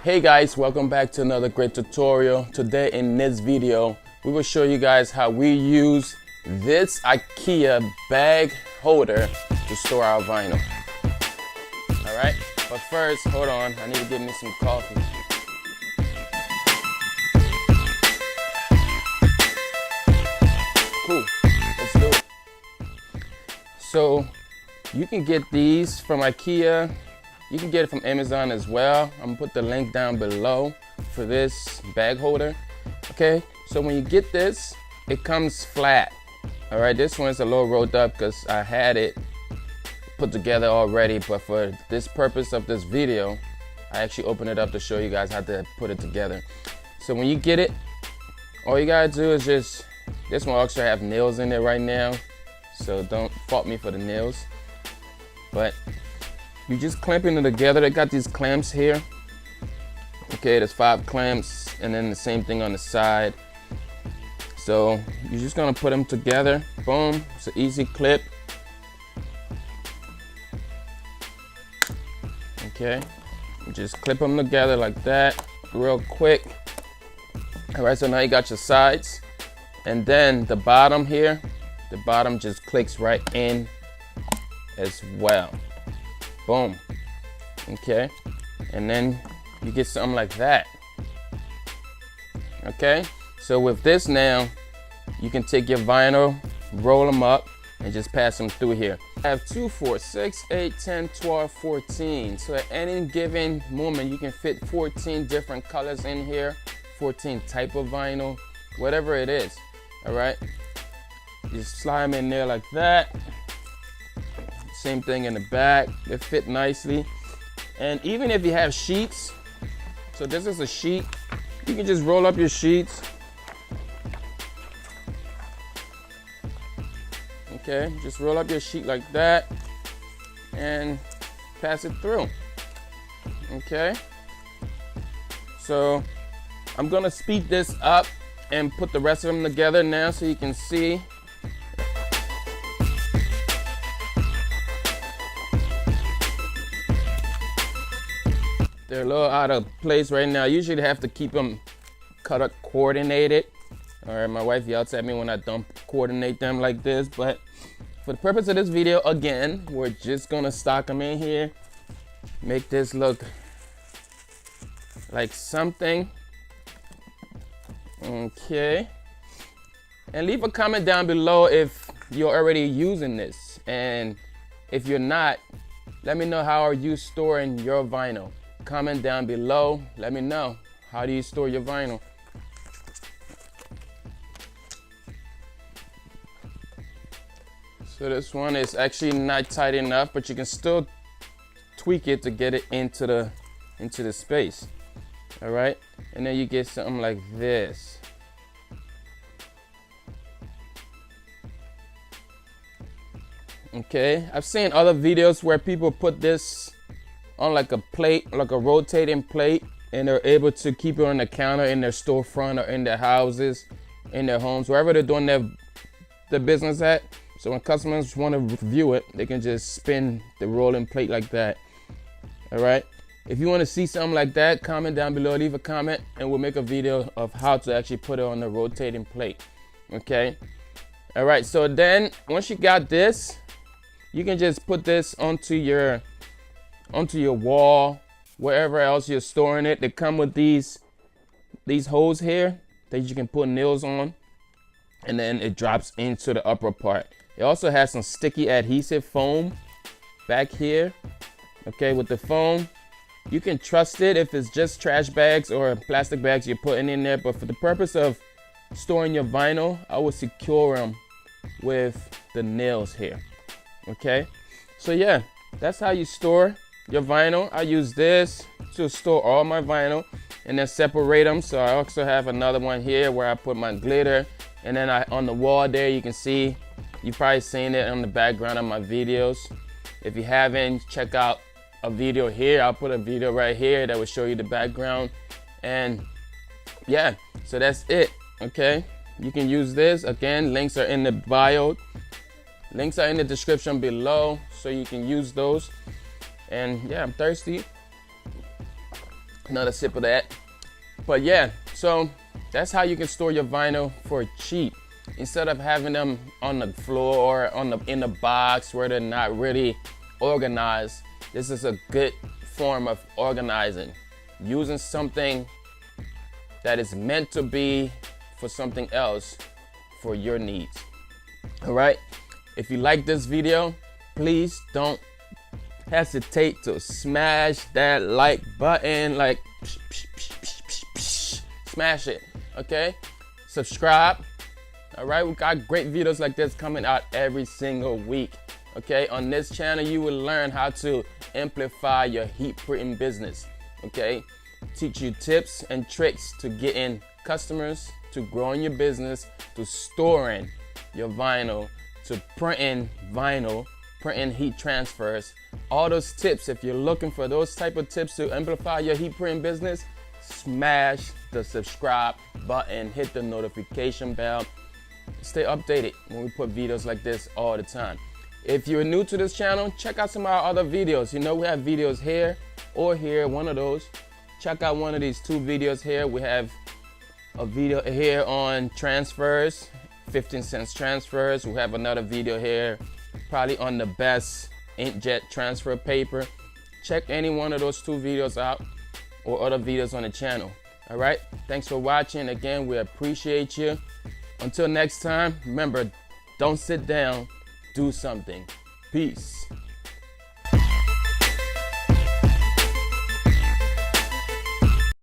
Hey guys, welcome back to another great tutorial. Today in this video, we will show you guys how we use this IKEA bag holder to store our vinyl. Alright, but first, hold on, I need to get me some coffee. Cool, let's do it. So, you can get these from IKEA. You can get it from Amazon as well. I'm gonna put the link down below for this bag holder. Okay, so when you get this, it comes flat. All right, this one's a little rolled up because I had it put together already, but for this purpose of this video, I actually opened it up to show you guys how to put it together. So when you get it, all you gotta do is just, this one actually have nails in it right now, so don't fault me for the nails. But you just clamping it together. They got these clamps here. Okay, there's 5 clamps, and then the same thing on the side. So you're just gonna put them together. Boom, it's an easy clip. Okay, you just clip them together like that, real quick. All right, so now you got your sides, and then the bottom here, the bottom just clicks right in as well. Boom. Okay, and then you get something like that. Okay, so with this now, you can take your vinyl, roll them up, and just pass them through here. I have 2, 4, 6, 8, 10, 12, 14. So at any given moment, you can fit 14 different colors in here, 14 type of vinyl, whatever it is. All right, just slide them in there like that. Same thing in the back, they fit nicely. And even if you have sheets, so this is a sheet, you can just roll up your sheets. Okay, just roll up your sheet like that and pass it through. Okay, so I'm gonna speed this up and put the rest of them together now so you can see. They're a little out of place right now. Usually have to keep them cut coordinated. All right, my wife yells at me when I don't coordinate them like this, but for the purpose of this video, again, we're just gonna stock them in here, make this look like something. Okay, and leave a comment down below if you're already using this, and if you're not, let me know how are you storing your vinyl. Comment down below, let me know, how do you store your vinyl? So this one is actually not tight enough, but you can still tweak it to get it into the space. All right, and then you get something like this. Okay, I've seen other videos where people put this on like a plate, like a rotating plate, and they're able to keep it on the counter in their storefront or in their houses, in their homes, wherever they're doing their business at. So when customers want to view it, they can just spin the rolling plate like that. All right, if you want to see something like that, comment down below, leave a comment, and we'll make a video of how to actually put it on the rotating plate. Okay, all right, so then once you got this, you can just put this onto your wall, wherever else you're storing it. They come with these holes here that you can put nails on, and then it drops into the upper part. It also has some sticky adhesive foam back here. Okay, with the foam, you can trust it if it's just trash bags or plastic bags you're putting in there, but for the purpose of storing your vinyl, I would secure them with the nails here. Okay, so yeah, that's how you store your vinyl. I use this to store all my vinyl and then separate them. So I also have another one here where I put my glitter, and then on the wall there, you can see, you've probably seen it on the background of my videos. If you haven't, check out a video here. I'll put a video right here that will show you the background. And yeah, so that's it. Okay, you can use this. Again, links are in the bio. Links are in the description below, so you can use those. And yeah, I'm thirsty. Another sip of that. But yeah, so that's how you can store your vinyl for cheap. Instead of having them on the floor or in the box where they're not really organized, this is a good form of organizing. Using something that is meant to be for something else for your needs. All right, if you like this video, please don't hesitate to smash that like button, like smash it, okay? Subscribe. All right, we got great videos like this coming out every single week. Okay, on this channel you will learn how to amplify your heat printing business. Okay, teach you tips and tricks to getting customers, to growing your business, to storing your vinyl, to printing vinyl, printing heat transfers. All those tips, if you're looking for those type of tips to amplify your heat printing business, smash the subscribe button, hit the notification bell. Stay updated when we put videos like this all the time. If you're new to this channel, check out some of our other videos. You know, we have videos here or here, one of those. Check out one of these two videos here. We have a video here on transfers, 15 cents transfers. We have another video here, probably on the best inkjet transfer paper. Check any one of those two videos out or other videos on the channel. All right, thanks for watching. Again, we appreciate you. Until next time, remember, don't sit down, do something. Peace.